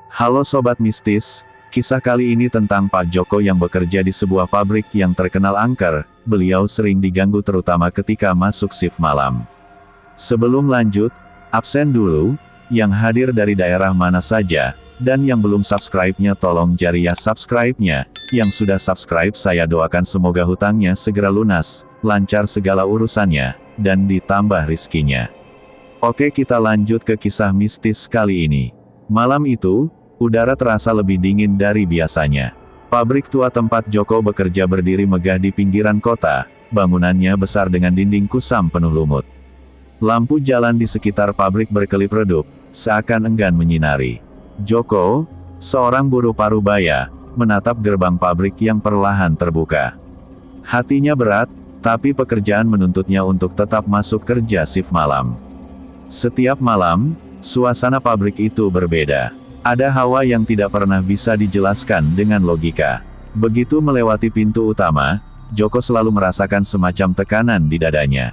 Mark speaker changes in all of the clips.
Speaker 1: Halo Sobat Mistis, kisah kali ini tentang Pak Joko yang bekerja di sebuah pabrik yang terkenal angker. Beliau sering diganggu terutama ketika masuk shift malam. Sebelum lanjut, absen dulu, yang hadir dari daerah mana saja, dan yang belum subscribe-nya tolong jariah subscribe-nya. Yang sudah subscribe saya doakan semoga hutangnya segera lunas, lancar segala urusannya, dan ditambah rizkinya. Oke, kita lanjut ke kisah mistis kali ini. Malam itu, udara terasa lebih dingin dari biasanya. Pabrik tua tempat Joko bekerja berdiri megah di pinggiran kota, bangunannya besar dengan dinding kusam penuh lumut. Lampu jalan di sekitar pabrik berkelip redup, seakan enggan menyinari. Joko, seorang buruh parubaya, menatap gerbang pabrik yang perlahan terbuka. Hatinya berat, tapi pekerjaan menuntutnya untuk tetap masuk kerja shift malam. Setiap malam, suasana pabrik itu berbeda. Ada hawa yang tidak pernah bisa dijelaskan dengan logika. Begitu melewati pintu utama, Joko selalu merasakan semacam tekanan di dadanya.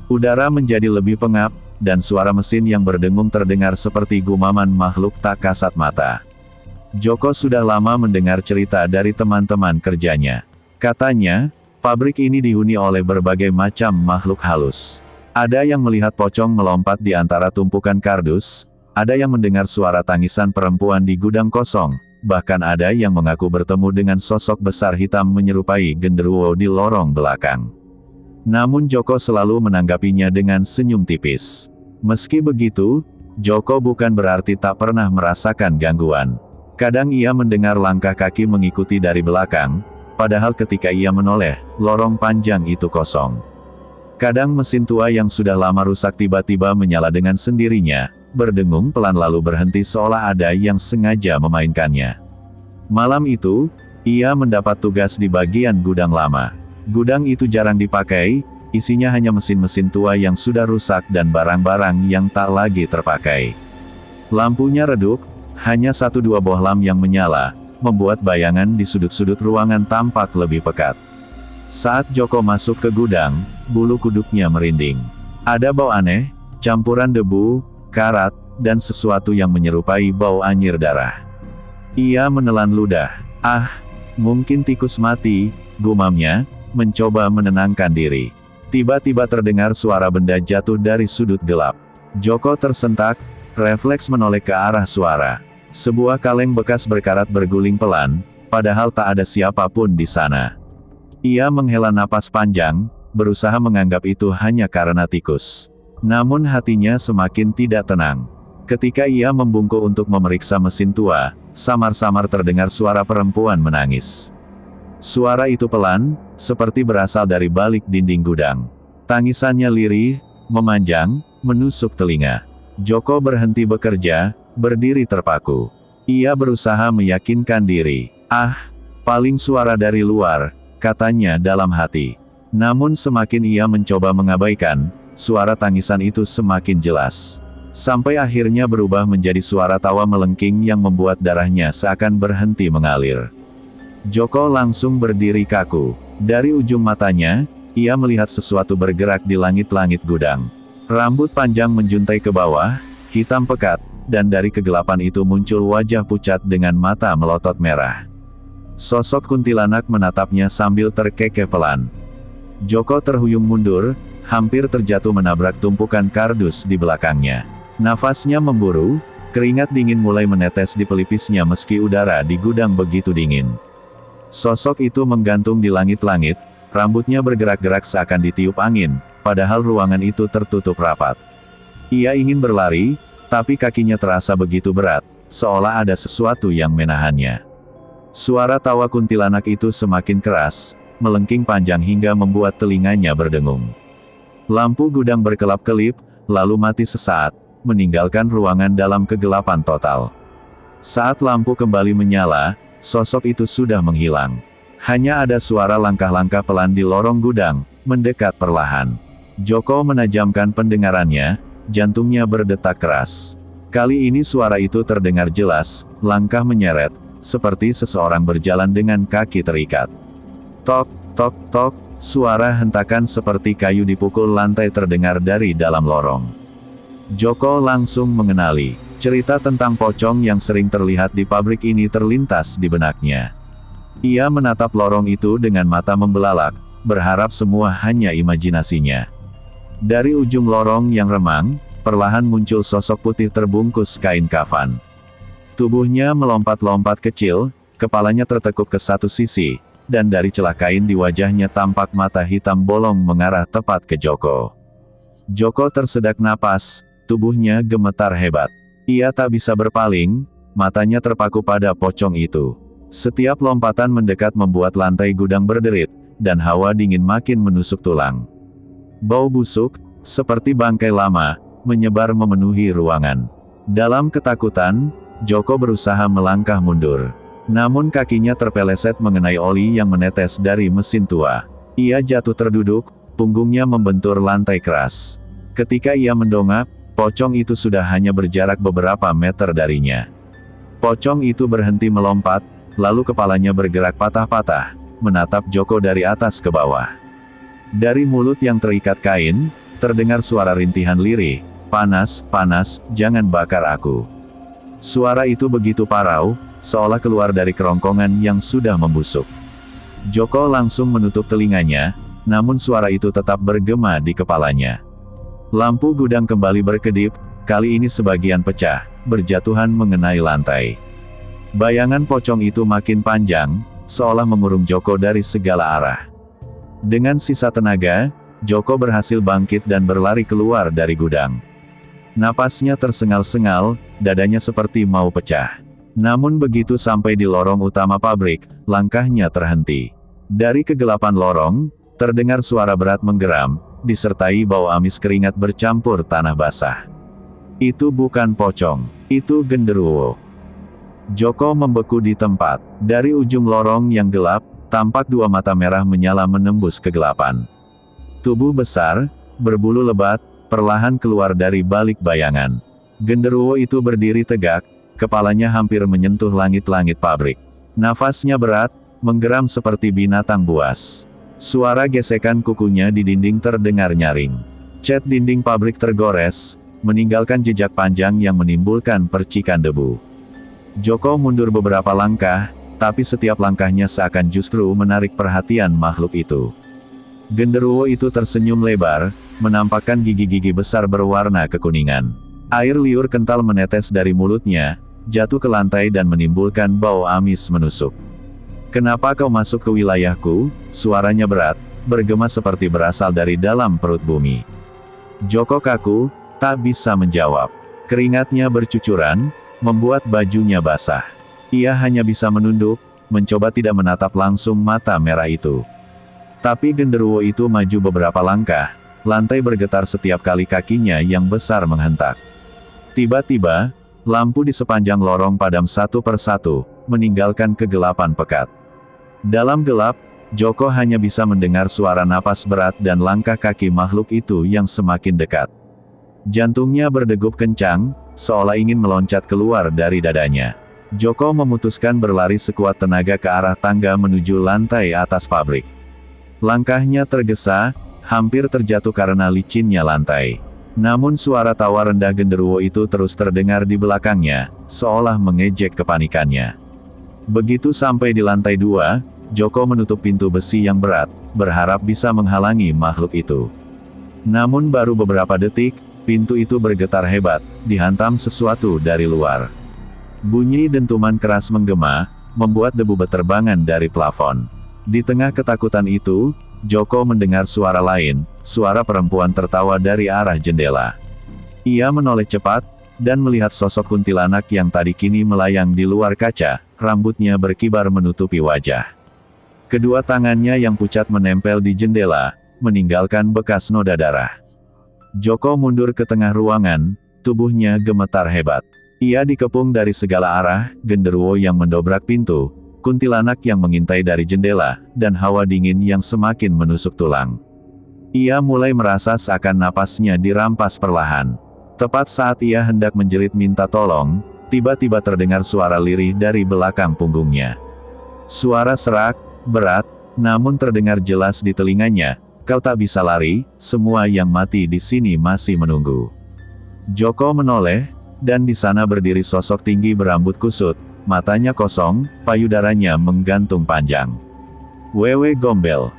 Speaker 1: Udara menjadi lebih pengap, dan suara mesin yang berdengung terdengar seperti gumaman makhluk tak kasat mata. Joko sudah lama mendengar cerita dari teman-teman kerjanya. Katanya, pabrik ini dihuni oleh berbagai macam makhluk halus. Ada yang melihat pocong melompat di antara tumpukan kardus, ada yang mendengar suara tangisan perempuan di gudang kosong, bahkan ada yang mengaku bertemu dengan sosok besar hitam menyerupai genderuwo di lorong belakang. Namun Joko selalu menanggapinya dengan senyum tipis. Meski begitu, Joko bukan berarti tak pernah merasakan gangguan. Kadang ia mendengar langkah kaki mengikuti dari belakang, padahal ketika ia menoleh, lorong panjang itu kosong. Kadang mesin tua yang sudah lama rusak tiba-tiba menyala dengan sendirinya, berdengung pelan lalu berhenti seolah ada yang sengaja memainkannya. Malam itu, ia mendapat tugas di bagian gudang lama. Gudang itu jarang dipakai, isinya hanya mesin-mesin tua yang sudah rusak dan barang-barang yang tak lagi terpakai. Lampunya redup, hanya 1-2 bohlam yang menyala, membuat bayangan di sudut-sudut ruangan tampak lebih pekat. Saat Joko masuk ke gudang, bulu kuduknya merinding. Ada bau aneh, campuran debu, karat, dan sesuatu yang menyerupai bau anyir darah. Ia menelan ludah. Ah, mungkin tikus mati, gumamnya, mencoba menenangkan diri. Tiba-tiba terdengar suara benda jatuh dari sudut gelap. Joko tersentak, refleks menoleh ke arah suara. Sebuah kaleng bekas berkarat berguling pelan, padahal tak ada siapapun di sana. Ia menghela napas panjang, berusaha menganggap itu hanya karena tikus. Namun hatinya semakin tidak tenang. Ketika ia membungkuk untuk memeriksa mesin tua, samar-samar terdengar suara perempuan menangis. Suara itu pelan, seperti berasal dari balik dinding gudang. Tangisannya lirih, memanjang, menusuk telinga. Joko berhenti bekerja, berdiri terpaku. Ia berusaha meyakinkan diri. Ah, paling suara dari luar, katanya dalam hati. Namun semakin ia mencoba mengabaikan, suara tangisan itu semakin jelas. Sampai akhirnya berubah menjadi suara tawa melengking yang membuat darahnya seakan berhenti mengalir. Joko langsung berdiri kaku. Dari ujung matanya, ia melihat sesuatu bergerak di langit-langit gudang. Rambut panjang menjuntai ke bawah, hitam pekat, dan dari kegelapan itu muncul wajah pucat dengan mata melotot merah. Sosok kuntilanak menatapnya sambil terkekeh pelan. Joko terhuyung mundur, hampir terjatuh menabrak tumpukan kardus di belakangnya. Nafasnya memburu, keringat dingin mulai menetes di pelipisnya meski udara di gudang begitu dingin. Sosok itu menggantung di langit-langit, rambutnya bergerak-gerak seakan ditiup angin, padahal ruangan itu tertutup rapat. Ia ingin berlari, tapi kakinya terasa begitu berat, seolah ada sesuatu yang menahannya. Suara tawa kuntilanak itu semakin keras, melengking panjang hingga membuat telinganya berdengung. Lampu gudang berkelap-kelip, lalu mati sesaat, meninggalkan ruangan dalam kegelapan total. Saat lampu kembali menyala, sosok itu sudah menghilang. Hanya ada suara langkah-langkah pelan di lorong gudang, mendekat perlahan. Joko menajamkan pendengarannya, jantungnya berdetak keras. Kali ini suara itu terdengar jelas, langkah menyeret, seperti seseorang berjalan dengan kaki terikat. Tok, tok, tok, suara hentakan seperti kayu dipukul lantai terdengar dari dalam lorong. Joko langsung mengenali, Cerita tentang pocong yang sering terlihat di pabrik ini terlintas di benaknya. Ia menatap lorong itu dengan mata membelalak, berharap semua hanya imajinasinya. Dari ujung lorong yang remang, perlahan muncul sosok putih terbungkus kain kafan. Tubuhnya melompat-lompat kecil, kepalanya tertekuk ke satu sisi, dan dari celah kain di wajahnya tampak mata hitam bolong mengarah tepat ke Joko. Joko tersedak napas, tubuhnya gemetar hebat. Ia tak bisa berpaling, matanya terpaku pada pocong itu. Setiap lompatan mendekat membuat lantai gudang berderit, dan hawa dingin makin menusuk tulang. Bau busuk, seperti bangkai lama, menyebar memenuhi ruangan. Dalam ketakutan, Joko berusaha melangkah mundur. Namun kakinya terpeleset mengenai oli yang menetes dari mesin tua. Ia jatuh terduduk, punggungnya membentur lantai keras. Ketika ia mendongak, pocong itu sudah hanya berjarak beberapa meter darinya. Pocong itu berhenti melompat, lalu kepalanya bergerak patah-patah, menatap Joko dari atas ke bawah. Dari mulut yang terikat kain, terdengar suara rintihan lirih, "Panas, panas, jangan bakar aku." Suara itu begitu parau, seolah keluar dari kerongkongan yang sudah membusuk. Joko langsung menutup telinganya, namun suara itu tetap bergema di kepalanya. Lampu gudang kembali berkedip, kali ini sebagian pecah, berjatuhan mengenai lantai. Bayangan pocong itu makin panjang, seolah mengurung Joko dari segala arah. Dengan sisa tenaga, Joko berhasil bangkit dan berlari keluar dari gudang. Napasnya tersengal-sengal, dadanya seperti mau pecah. Namun begitu sampai di lorong utama pabrik, langkahnya terhenti. Dari kegelapan lorong, terdengar suara berat menggeram, disertai bau amis keringat bercampur tanah basah. Itu bukan pocong, itu genderuwo. Joko membeku di tempat. Dari ujung lorong yang gelap, tampak dua mata merah menyala menembus kegelapan. Tubuh besar, berbulu lebat, perlahan keluar dari balik bayangan. Genderuwo itu berdiri tegak, kepalanya hampir menyentuh langit-langit pabrik. Nafasnya berat, menggeram seperti binatang buas. Suara gesekan kukunya di dinding terdengar nyaring. Cat dinding pabrik tergores, meninggalkan jejak panjang yang menimbulkan percikan debu. Joko mundur beberapa langkah, tapi setiap langkahnya seakan justru menarik perhatian makhluk itu. Genderuwo itu tersenyum lebar, menampakkan gigi-gigi besar berwarna kekuningan. Air liur kental menetes dari mulutnya, jatuh ke lantai dan menimbulkan bau amis menusuk. "Kenapa kau masuk ke wilayahku?" Suaranya berat, bergema seperti berasal dari dalam perut bumi. Joko kaku, tak bisa menjawab. Keringatnya bercucuran, membuat bajunya basah. Ia hanya bisa menunduk, mencoba tidak menatap langsung mata merah itu. Tapi genderuwo itu maju beberapa langkah, lantai bergetar setiap kali kakinya yang besar menghentak. Tiba-tiba, lampu di sepanjang lorong padam satu persatu, meninggalkan kegelapan pekat. Dalam gelap, Joko hanya bisa mendengar suara napas berat dan langkah kaki makhluk itu yang semakin dekat. Jantungnya berdegup kencang, seolah ingin meloncat keluar dari dadanya. Joko memutuskan berlari sekuat tenaga ke arah tangga menuju lantai atas pabrik. Langkahnya tergesa, hampir terjatuh karena licinnya lantai. Namun suara tawa rendah genderuwo itu terus terdengar di belakangnya, seolah mengejek kepanikannya. Begitu sampai di lantai 2, Joko menutup pintu besi yang berat, berharap bisa menghalangi makhluk itu. Namun baru beberapa detik, pintu itu bergetar hebat, dihantam sesuatu dari luar. Bunyi dentuman keras menggema, membuat debu berterbangan dari plafon. Di tengah ketakutan itu, Joko mendengar suara lain, suara perempuan tertawa dari arah jendela. Ia menoleh cepat, dan melihat sosok kuntilanak yang tadi kini melayang di luar kaca, rambutnya berkibar menutupi wajah. Kedua tangannya yang pucat menempel di jendela, meninggalkan bekas noda darah. Joko mundur ke tengah ruangan, tubuhnya gemetar hebat. Ia dikepung dari segala arah, genderuwo yang mendobrak pintu, kuntilanak yang mengintai dari jendela, dan hawa dingin yang semakin menusuk tulang. Ia mulai merasa seakan napasnya dirampas perlahan. Tepat saat ia hendak menjerit minta tolong, tiba-tiba terdengar suara lirih dari belakang punggungnya. Suara serak, berat, namun terdengar jelas di telinganya. "Kau tak bisa lari, semua yang mati di sini masih menunggu." Joko menoleh, dan di sana berdiri sosok tinggi berambut kusut, matanya kosong, payudaranya menggantung panjang. Wewe Gombel.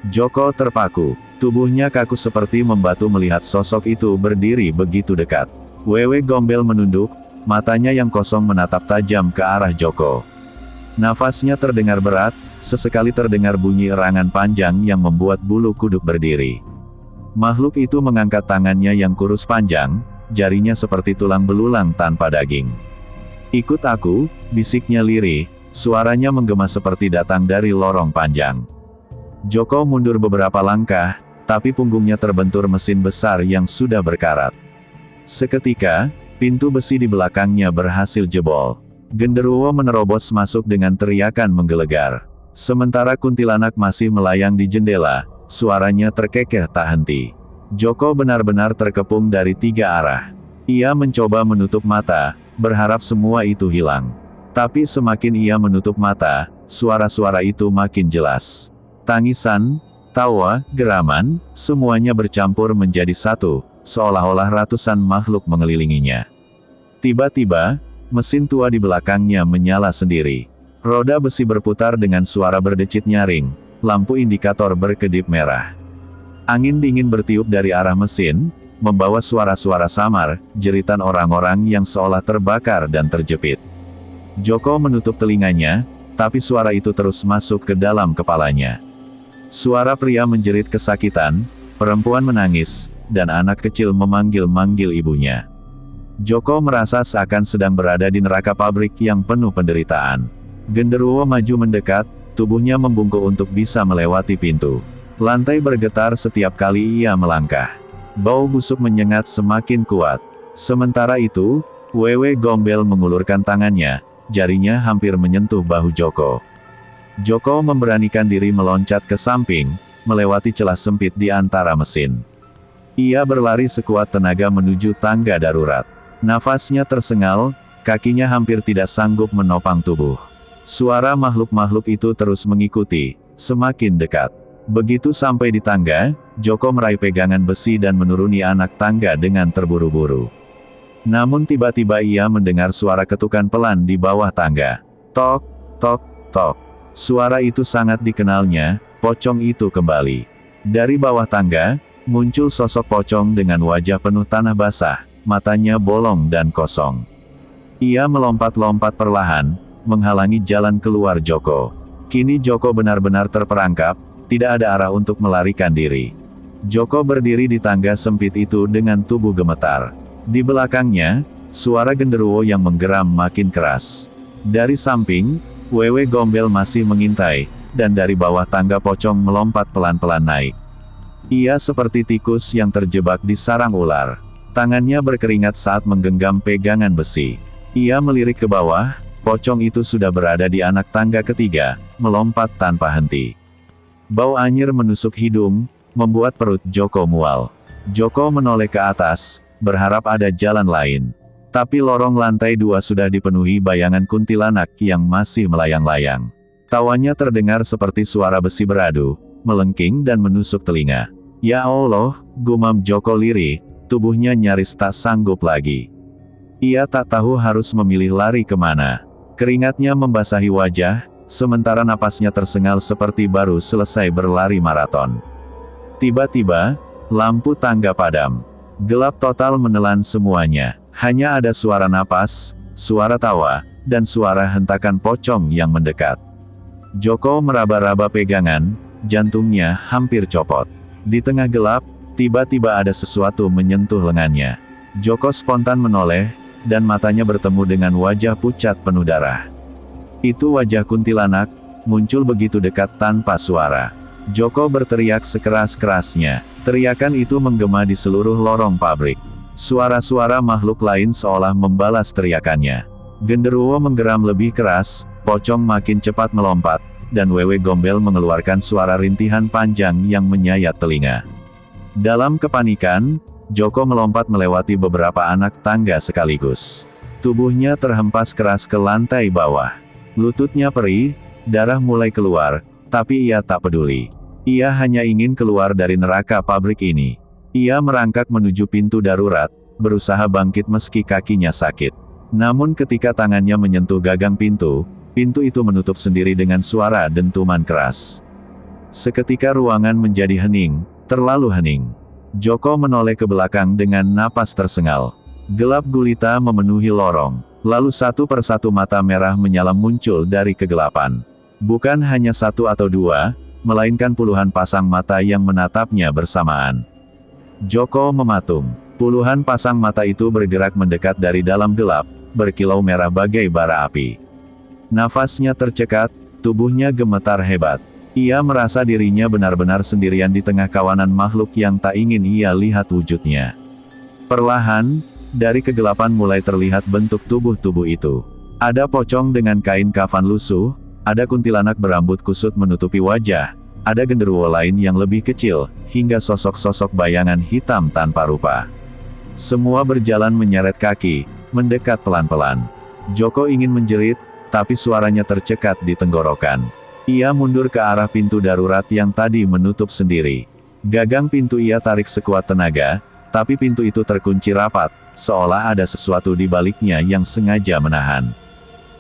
Speaker 1: Joko terpaku. Tubuhnya kaku seperti membatu melihat sosok itu berdiri begitu dekat. Wewe Gombel menunduk, matanya yang kosong menatap tajam ke arah Joko. Nafasnya terdengar berat, sesekali terdengar bunyi erangan panjang yang membuat bulu kuduk berdiri. Makhluk itu mengangkat tangannya yang kurus panjang, jarinya seperti tulang belulang tanpa daging. "Ikut aku," bisiknya lirih, suaranya menggema seperti datang dari lorong panjang. Joko mundur beberapa langkah, tapi punggungnya terbentur mesin besar yang sudah berkarat. Seketika, pintu besi di belakangnya berhasil jebol. Genderuwo menerobos masuk dengan teriakan menggelegar. Sementara kuntilanak masih melayang di jendela, suaranya terkekeh tak henti. Joko benar-benar terkepung dari 3 arah. Ia mencoba menutup mata, berharap semua itu hilang. Tapi semakin ia menutup mata, suara-suara itu makin jelas. Tangisan, tawa, geraman, semuanya bercampur menjadi satu, seolah-olah ratusan makhluk mengelilinginya. Tiba-tiba, mesin tua di belakangnya menyala sendiri. Roda besi berputar dengan suara berdecit nyaring, lampu indikator berkedip merah. Angin dingin bertiup dari arah mesin, membawa suara-suara samar, jeritan orang-orang yang seolah terbakar dan terjepit. Joko menutup telinganya, tapi suara itu terus masuk ke dalam kepalanya. Suara pria menjerit kesakitan, perempuan menangis, dan anak kecil memanggil-manggil ibunya. Joko merasa seakan sedang berada di neraka pabrik yang penuh penderitaan. Genderuwo maju mendekat, tubuhnya membungkuk untuk bisa melewati pintu. Lantai bergetar setiap kali ia melangkah. Bau busuk menyengat semakin kuat. Sementara itu, Wewe Gombel mengulurkan tangannya, jarinya hampir menyentuh bahu Joko. Joko memberanikan diri meloncat ke samping, melewati celah sempit di antara mesin. Ia berlari sekuat tenaga menuju tangga darurat. Nafasnya tersengal, kakinya hampir tidak sanggup menopang tubuh. Suara makhluk-makhluk itu terus mengikuti, semakin dekat. Begitu sampai di tangga, Joko meraih pegangan besi dan menuruni anak tangga dengan terburu-buru. Namun tiba-tiba ia mendengar suara ketukan pelan di bawah tangga. Tok, tok, tok. Suara itu sangat dikenalnya, pocong itu kembali. Dari bawah tangga, muncul sosok pocong dengan wajah penuh tanah basah, matanya bolong dan kosong. Ia melompat-lompat perlahan, menghalangi jalan keluar Joko. Kini Joko benar-benar terperangkap, tidak ada arah untuk melarikan diri. Joko berdiri di tangga sempit itu dengan tubuh gemetar. Di belakangnya, suara genderuwo yang menggeram makin keras. Dari samping, Wewe Gombel masih mengintai, dan dari bawah tangga pocong melompat pelan-pelan naik. Ia seperti tikus yang terjebak di sarang ular. Tangannya berkeringat saat menggenggam pegangan besi. Ia melirik ke bawah, pocong itu sudah berada di anak tangga ketiga, melompat tanpa henti. Bau anyir menusuk hidung, membuat perut Joko mual. Joko menoleh ke atas, berharap ada jalan lain. Tapi lorong lantai 2 sudah dipenuhi bayangan kuntilanak yang masih melayang-layang. Tawanya terdengar seperti suara besi beradu, melengking dan menusuk telinga. Ya Allah, gumam Joko lirih, tubuhnya nyaris tak sanggup lagi. Ia tak tahu harus memilih lari kemana. Keringatnya membasahi wajah, sementara napasnya tersengal seperti baru selesai berlari maraton. Tiba-tiba, lampu tangga padam. Gelap total menelan semuanya. Hanya ada suara napas, suara tawa, dan suara hentakan pocong yang mendekat. Joko meraba-raba pegangan, jantungnya hampir copot. Di tengah gelap, tiba-tiba ada sesuatu menyentuh lengannya. Joko spontan menoleh, dan matanya bertemu dengan wajah pucat penuh darah. Itu wajah kuntilanak, muncul begitu dekat tanpa suara. Joko berteriak sekeras-kerasnya. Teriakan itu menggema di seluruh lorong pabrik. Suara-suara makhluk lain seolah membalas teriakannya. Genderuwo menggeram lebih keras, pocong makin cepat melompat, dan Wewe Gombel mengeluarkan suara rintihan panjang yang menyayat telinga. Dalam kepanikan, Joko melompat melewati beberapa anak tangga sekaligus. Tubuhnya terhempas keras ke lantai bawah. Lututnya perih, darah mulai keluar, tapi ia tak peduli. Ia hanya ingin keluar dari neraka pabrik ini. Ia merangkak menuju pintu darurat, berusaha bangkit meski kakinya sakit. Namun ketika tangannya menyentuh gagang pintu, pintu itu menutup sendiri dengan suara dentuman keras. Seketika ruangan menjadi hening, terlalu hening. Joko menoleh ke belakang dengan napas tersengal. Gelap gulita memenuhi lorong. Lalu satu persatu mata merah menyala muncul dari kegelapan. Bukan hanya satu atau dua, melainkan puluhan pasang mata yang menatapnya bersamaan. Joko mematung. Puluhan pasang mata itu bergerak mendekat dari dalam gelap, berkilau merah bagai bara api. Nafasnya tercekat, tubuhnya gemetar hebat. Ia merasa dirinya benar-benar sendirian di tengah kawanan makhluk yang tak ingin ia lihat wujudnya. Perlahan, dari kegelapan mulai terlihat bentuk tubuh-tubuh itu. Ada pocong dengan kain kafan lusuh, ada kuntilanak berambut kusut menutupi wajah, ada genderuwo lain yang lebih kecil, hingga sosok-sosok bayangan hitam tanpa rupa. Semua berjalan menyeret kaki, mendekat pelan-pelan. Joko ingin menjerit, tapi suaranya tercekat di tenggorokan. Ia mundur ke arah pintu darurat yang tadi menutup sendiri. Gagang pintu ia tarik sekuat tenaga, tapi pintu itu terkunci rapat, seolah ada sesuatu di baliknya yang sengaja menahan.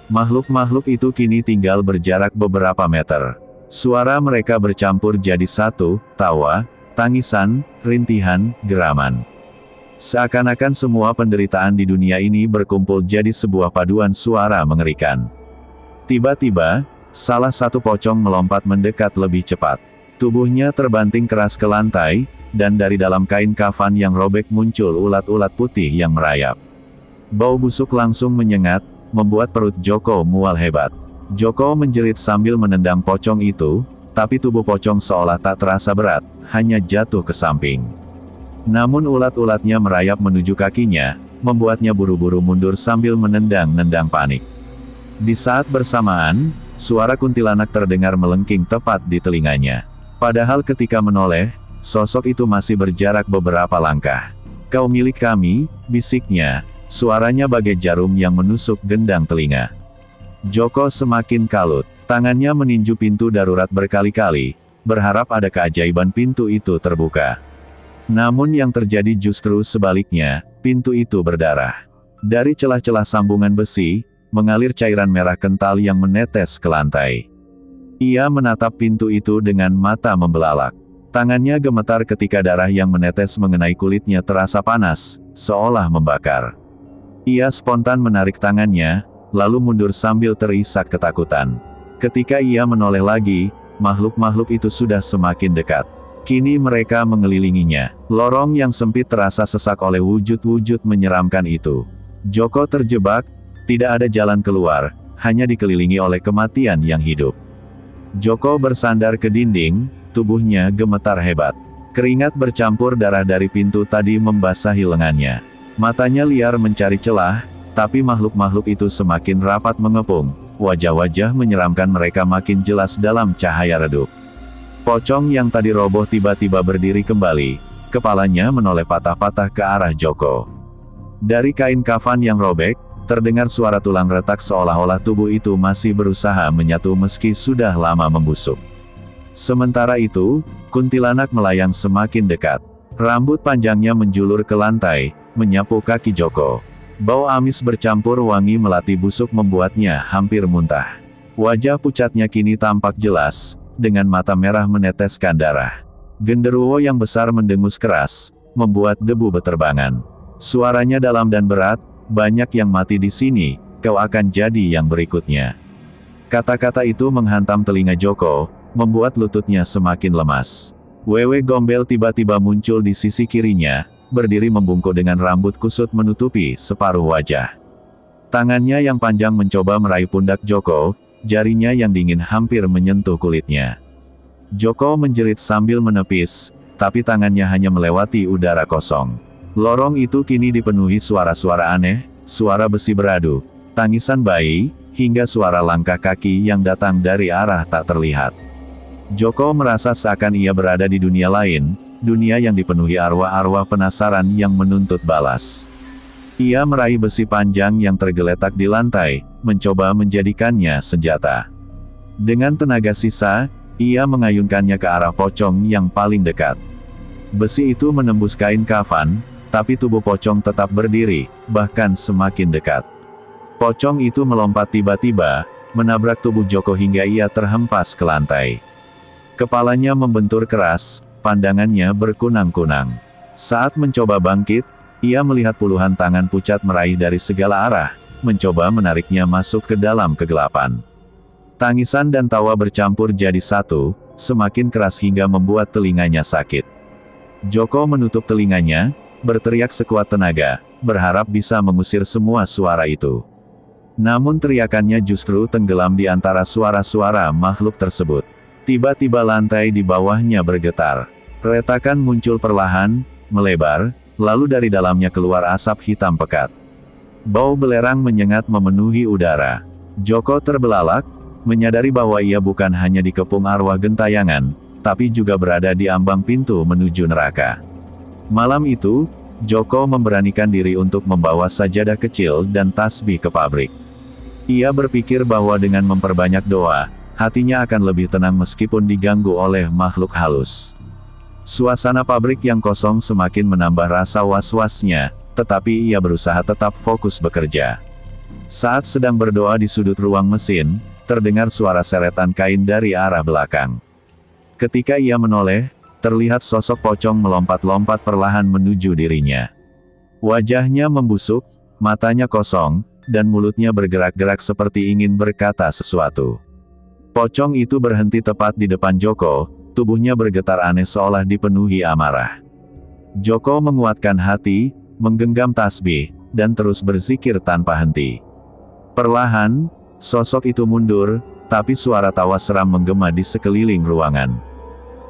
Speaker 1: Makhluk-makhluk itu kini tinggal berjarak beberapa meter. Suara mereka bercampur jadi satu, tawa, tangisan, rintihan, geraman. Seakan-akan semua penderitaan di dunia ini berkumpul jadi sebuah paduan suara mengerikan. Tiba-tiba, salah satu pocong melompat mendekat lebih cepat. Tubuhnya terbanting keras ke lantai, dan dari dalam kain kafan yang robek muncul ulat-ulat putih yang merayap. Bau busuk langsung menyengat, membuat perut Joko mual hebat. Joko menjerit sambil menendang pocong itu, tapi tubuh pocong seolah tak terasa berat, hanya jatuh ke samping. Namun ulat-ulatnya merayap menuju kakinya, membuatnya buru-buru mundur sambil menendang-nendang panik. Di saat bersamaan, suara kuntilanak terdengar melengking tepat di telinganya. Padahal ketika menoleh, sosok itu masih berjarak beberapa langkah. "Kau milik kami," bisiknya. Suaranya bagai jarum yang menusuk gendang telinga. Joko semakin kalut. Tangannya meninju pintu darurat berkali-kali, berharap ada keajaiban pintu itu terbuka. Namun yang terjadi justru sebaliknya, pintu itu berdarah. Dari celah-celah sambungan besi, mengalir cairan merah kental yang menetes ke lantai. Ia menatap pintu itu dengan mata membelalak. Tangannya gemetar ketika darah yang menetes mengenai kulitnya terasa panas, seolah membakar. Ia spontan menarik tangannya, lalu mundur sambil terisak ketakutan. Ketika ia menoleh lagi, makhluk-makhluk itu sudah semakin dekat. Kini mereka mengelilinginya. Lorong yang sempit terasa sesak oleh wujud-wujud menyeramkan itu. Joko terjebak, tidak ada jalan keluar, hanya dikelilingi oleh kematian yang hidup. Joko bersandar ke dinding, tubuhnya gemetar hebat. Keringat bercampur darah dari pintu tadi membasahi lengannya. Matanya liar mencari celah, tapi makhluk-makhluk itu semakin rapat mengepung. Wajah-wajah menyeramkan mereka makin jelas dalam cahaya redup. Pocong yang tadi roboh tiba-tiba berdiri kembali, kepalanya menoleh patah-patah ke arah Joko. Dari kain kafan yang robek, terdengar suara tulang retak seolah-olah tubuh itu masih berusaha menyatu meski sudah lama membusuk. Sementara itu, kuntilanak melayang semakin dekat. Rambut panjangnya menjulur ke lantai, menyapu kaki Joko. Bau amis bercampur wangi melati busuk membuatnya hampir muntah. Wajah pucatnya kini tampak jelas, dengan mata merah meneteskan darah. Genderuwo yang besar mendengus keras, membuat debu beterbangan. Suaranya dalam dan berat, "Banyak yang mati di sini, kau akan jadi yang berikutnya." Kata-kata itu menghantam telinga Joko, membuat lututnya semakin lemas. Wewe Gombel tiba-tiba muncul di sisi kirinya, berdiri membungkuk dengan rambut kusut menutupi separuh wajah. Tangannya yang panjang mencoba meraih pundak Joko, jarinya yang dingin hampir menyentuh kulitnya. Joko menjerit sambil menepis, tapi tangannya hanya melewati udara kosong. Lorong itu kini dipenuhi suara-suara aneh, suara besi beradu, tangisan bayi, hingga suara langkah kaki yang datang dari arah tak terlihat. Joko merasa seakan ia berada di dunia lain, dunia yang dipenuhi arwah-arwah penasaran yang menuntut balas. Ia meraih besi panjang yang tergeletak di lantai, mencoba menjadikannya senjata. Dengan tenaga sisa, ia mengayunkannya ke arah pocong yang paling dekat. Besi itu menembus kain kafan, tapi tubuh pocong tetap berdiri, bahkan semakin dekat. Pocong itu melompat tiba-tiba, menabrak tubuh Joko hingga ia terhempas ke lantai. Kepalanya membentur keras, pandangannya berkunang-kunang. Saat mencoba bangkit, ia melihat puluhan tangan pucat meraih dari segala arah, mencoba menariknya masuk ke dalam kegelapan. Tangisan dan tawa bercampur jadi satu, semakin keras hingga membuat telinganya sakit. Joko menutup telinganya, berteriak sekuat tenaga, berharap bisa mengusir semua suara itu. Namun teriakannya justru tenggelam di antara suara-suara makhluk tersebut. Tiba-tiba lantai di bawahnya bergetar. Retakan muncul perlahan, melebar, lalu dari dalamnya keluar asap hitam pekat. Bau belerang menyengat memenuhi udara. Joko terbelalak, menyadari bahwa ia bukan hanya dikepung arwah gentayangan, tapi juga berada di ambang pintu menuju neraka. Malam itu, Joko memberanikan diri untuk membawa sajadah kecil dan tasbih ke pabrik. Ia berpikir bahwa dengan memperbanyak doa, hatinya akan lebih tenang meskipun diganggu oleh makhluk halus. Suasana pabrik yang kosong semakin menambah rasa was-wasnya, tetapi ia berusaha tetap fokus bekerja. Saat sedang berdoa di sudut ruang mesin, terdengar suara seretan kain dari arah belakang. Ketika ia menoleh, terlihat sosok pocong melompat-lompat perlahan menuju dirinya. Wajahnya membusuk, matanya kosong, dan mulutnya bergerak-gerak seperti ingin berkata sesuatu. Pocong itu berhenti tepat di depan Joko, tubuhnya bergetar aneh seolah dipenuhi amarah. Joko menguatkan hati, menggenggam tasbih, dan terus berzikir tanpa henti. Perlahan, sosok itu mundur, tapi suara tawa seram menggema di sekeliling ruangan.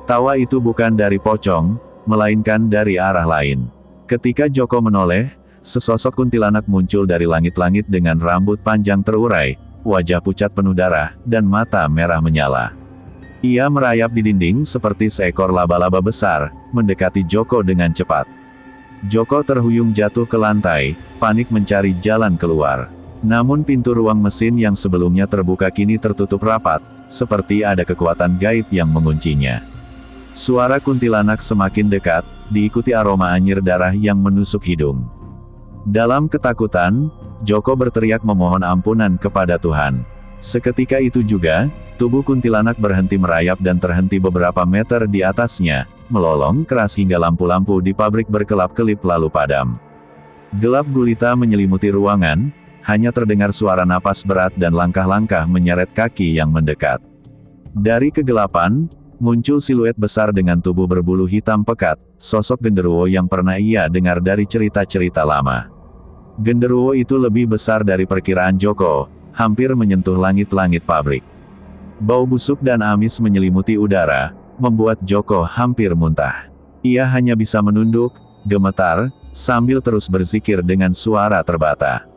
Speaker 1: Tawa itu bukan dari pocong, melainkan dari arah lain. Ketika Joko menoleh, sesosok kuntilanak muncul dari langit-langit dengan rambut panjang terurai, wajah pucat penuh darah, dan mata merah menyala. Ia merayap di dinding seperti seekor laba-laba besar, mendekati Joko dengan cepat. Joko terhuyung jatuh ke lantai, panik mencari jalan keluar. Namun pintu ruang mesin yang sebelumnya terbuka kini tertutup rapat, seperti ada kekuatan gaib yang menguncinya. Suara kuntilanak semakin dekat, diikuti aroma anyir darah yang menusuk hidung. Dalam ketakutan, Joko berteriak memohon ampunan kepada Tuhan. Seketika itu juga, tubuh kuntilanak berhenti merayap dan terhenti beberapa meter di atasnya, melolong keras hingga lampu-lampu di pabrik berkelap-kelip lalu padam. Gelap gulita menyelimuti ruangan, hanya terdengar suara napas berat dan langkah-langkah menyeret kaki yang mendekat. Dari kegelapan, muncul siluet besar dengan tubuh berbulu hitam pekat, sosok genderuwo yang pernah ia dengar dari cerita-cerita lama. Genderuwo itu lebih besar dari perkiraan Joko, hampir menyentuh langit-langit pabrik. Bau busuk dan amis menyelimuti udara, membuat Joko hampir muntah. Ia hanya bisa menunduk, gemetar, sambil terus berzikir dengan suara terbata.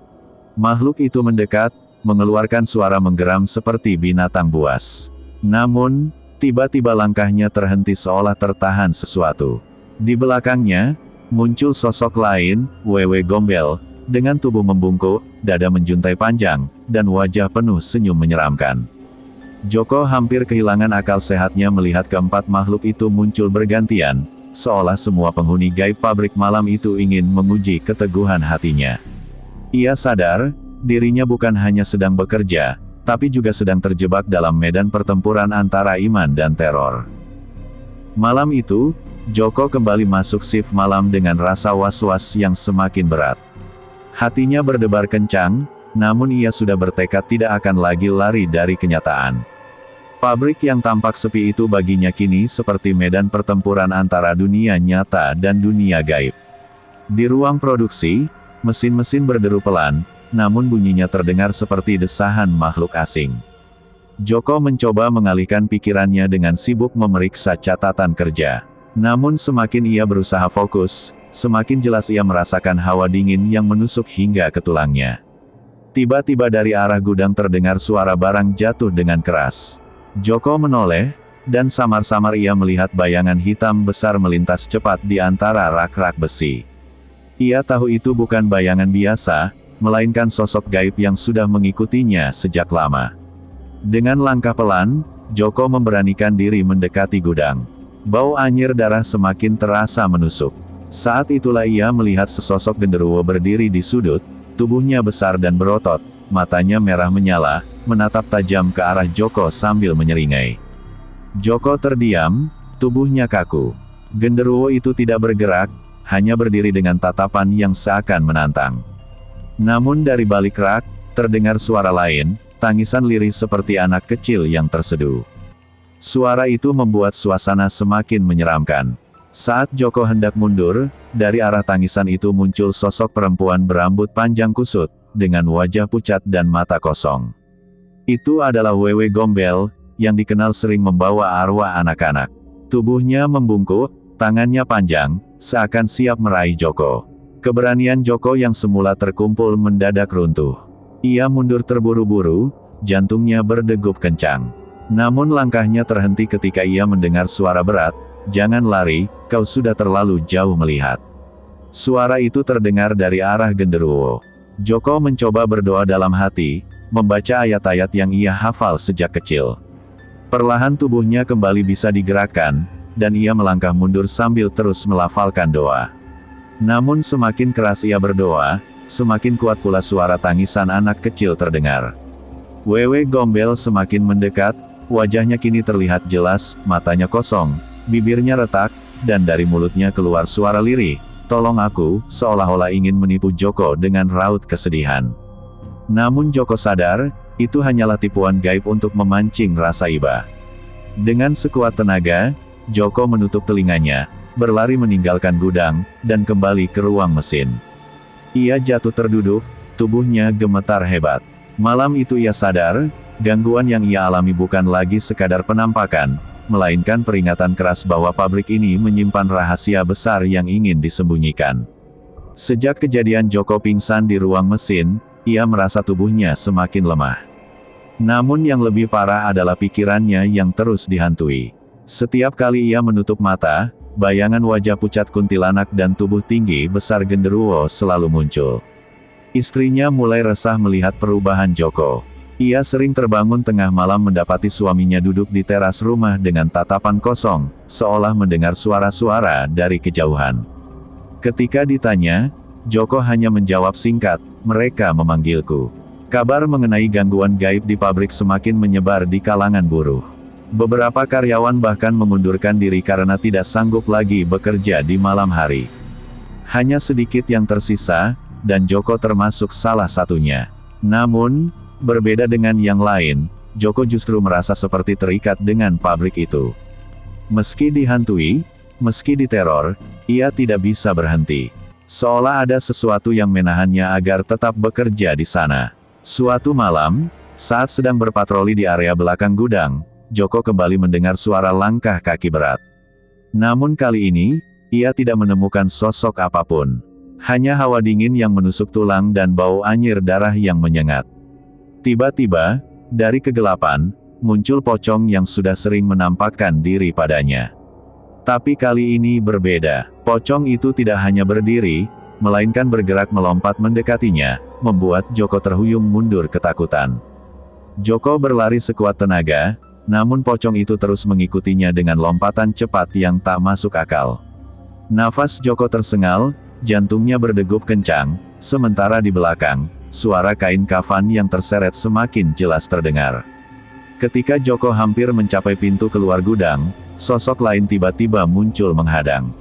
Speaker 1: Makhluk itu mendekat, mengeluarkan suara menggeram seperti binatang buas. Namun, tiba-tiba langkahnya terhenti seolah tertahan sesuatu. Di belakangnya, muncul sosok lain, Wewe Gombel, dengan tubuh membungkuk, dada menjuntai panjang, dan wajah penuh senyum menyeramkan. Joko hampir kehilangan akal sehatnya melihat keempat makhluk itu muncul bergantian, seolah semua penghuni gaib pabrik malam itu ingin menguji keteguhan hatinya. Ia sadar, dirinya bukan hanya sedang bekerja, tapi juga sedang terjebak dalam medan pertempuran antara iman dan teror. Malam itu, Joko kembali masuk shift malam dengan rasa was-was yang semakin berat. Hatinya berdebar kencang, namun ia sudah bertekad tidak akan lagi lari dari kenyataan. Pabrik yang tampak sepi itu baginya kini seperti medan pertempuran antara dunia nyata dan dunia gaib. Di ruang produksi, mesin-mesin berderu pelan, namun bunyinya terdengar seperti desahan makhluk asing. Joko mencoba mengalihkan pikirannya dengan sibuk memeriksa catatan kerja. Namun semakin ia berusaha fokus, semakin jelas ia merasakan hawa dingin yang menusuk hingga ke tulangnya. Tiba-tiba dari arah gudang terdengar suara barang jatuh dengan keras. Joko menoleh, dan samar-samar ia melihat bayangan hitam besar melintas cepat di antara rak-rak besi. Ia tahu itu bukan bayangan biasa, melainkan sosok gaib yang sudah mengikutinya sejak lama. Dengan langkah pelan, Joko memberanikan diri mendekati gudang. Bau anyir darah semakin terasa menusuk. Saat itulah ia melihat sesosok genderuwo berdiri di sudut, tubuhnya besar dan berotot, matanya merah menyala, menatap tajam ke arah Joko sambil menyeringai. Joko terdiam, tubuhnya kaku. Genderuwo itu tidak bergerak, hanya berdiri dengan tatapan yang seakan menantang. Namun dari balik rak, terdengar suara lain, tangisan lirih seperti anak kecil yang terseduh. Suara itu membuat suasana semakin menyeramkan. Saat Joko hendak mundur, dari arah tangisan itu muncul sosok perempuan berambut panjang kusut, dengan wajah pucat dan mata kosong. Itu adalah Wewe Gombel, yang dikenal sering membawa arwah anak-anak. Tubuhnya membungkuk, tangannya panjang, seakan siap meraih Joko. Keberanian Joko yang semula terkumpul mendadak runtuh. Ia mundur terburu-buru, jantungnya berdegup kencang. Namun langkahnya terhenti ketika ia mendengar suara berat, "Jangan lari, kau sudah terlalu jauh melihat." Suara itu terdengar dari arah genderuwo. Joko mencoba berdoa dalam hati, membaca ayat-ayat yang ia hafal sejak kecil. Perlahan tubuhnya kembali bisa digerakkan, dan ia melangkah mundur sambil terus melafalkan doa. Namun semakin keras ia berdoa, semakin kuat pula suara tangisan anak kecil terdengar. Wewe Gombel semakin mendekat, wajahnya kini terlihat jelas, matanya kosong, bibirnya retak, dan dari mulutnya keluar suara lirih, "Tolong aku," seolah-olah ingin menipu Joko dengan raut kesedihan. Namun Joko sadar, itu hanyalah tipuan gaib untuk memancing rasa iba. Dengan sekuat tenaga, Joko menutup telinganya, berlari meninggalkan gudang, dan kembali ke ruang mesin. Ia jatuh terduduk, tubuhnya gemetar hebat. Malam itu ia sadar, gangguan yang ia alami bukan lagi sekadar penampakan, melainkan peringatan keras bahwa pabrik ini menyimpan rahasia besar yang ingin disembunyikan. Sejak kejadian Joko pingsan di ruang mesin, ia merasa tubuhnya semakin lemah. Namun yang lebih parah adalah pikirannya yang terus dihantui. Setiap kali ia menutup mata, bayangan wajah pucat kuntilanak dan tubuh tinggi besar genderuwo selalu muncul. Istrinya mulai resah melihat perubahan Joko. Ia sering terbangun tengah malam mendapati suaminya duduk di teras rumah dengan tatapan kosong, seolah mendengar suara-suara dari kejauhan. Ketika ditanya, Joko hanya menjawab singkat, "Mereka memanggilku." Kabar mengenai gangguan gaib di pabrik semakin menyebar di kalangan buruh. Beberapa karyawan bahkan mengundurkan diri karena tidak sanggup lagi bekerja di malam hari. Hanya sedikit yang tersisa, dan Joko termasuk salah satunya. Namun, berbeda dengan yang lain, Joko justru merasa seperti terikat dengan pabrik itu. Meski dihantui, meski diteror, ia tidak bisa berhenti. Seolah ada sesuatu yang menahannya agar tetap bekerja di sana. Suatu malam, saat sedang berpatroli di area belakang gudang, Joko kembali mendengar suara langkah kaki berat. Namun kali ini, ia tidak menemukan sosok apapun. Hanya hawa dingin yang menusuk tulang dan bau anyir darah yang menyengat. Tiba-tiba, dari kegelapan, muncul pocong yang sudah sering menampakkan diri padanya. Tapi kali ini berbeda. Pocong itu tidak hanya berdiri, melainkan bergerak melompat mendekatinya, membuat Joko terhuyung mundur ketakutan. Joko berlari sekuat tenaga, namun pocong itu terus mengikutinya dengan lompatan cepat yang tak masuk akal. Nafas Joko tersengal, jantungnya berdegup kencang, sementara di belakang, suara kain kafan yang terseret semakin jelas terdengar. Ketika Joko hampir mencapai pintu keluar gudang, sosok lain tiba-tiba muncul menghadang.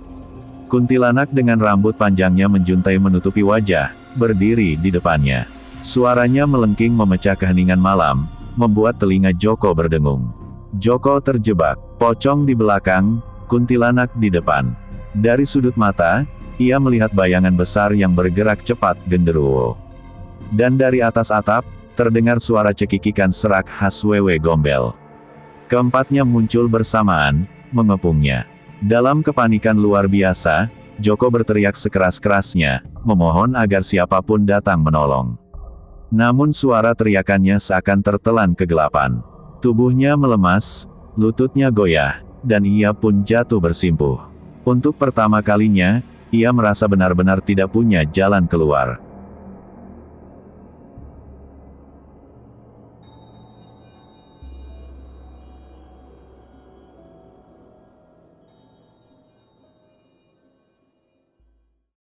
Speaker 1: Kuntilanak dengan rambut panjangnya menjuntai menutupi wajah, berdiri di depannya. Suaranya melengking memecah keheningan malam, membuat telinga Joko berdengung. Joko terjebak, pocong di belakang, kuntilanak di depan. Dari sudut mata, ia melihat bayangan besar yang bergerak cepat genderuwo. Dan dari atas atap, terdengar suara cekikikan serak khas Wewe Gombel. Keempatnya muncul bersamaan, mengepungnya. Dalam kepanikan luar biasa, Joko berteriak sekeras-kerasnya, memohon agar siapapun datang menolong. Namun suara teriakannya seakan tertelan kegelapan. Tubuhnya melemas, lututnya goyah, dan ia pun jatuh bersimpuh. Untuk pertama kalinya, ia merasa benar-benar tidak punya jalan keluar.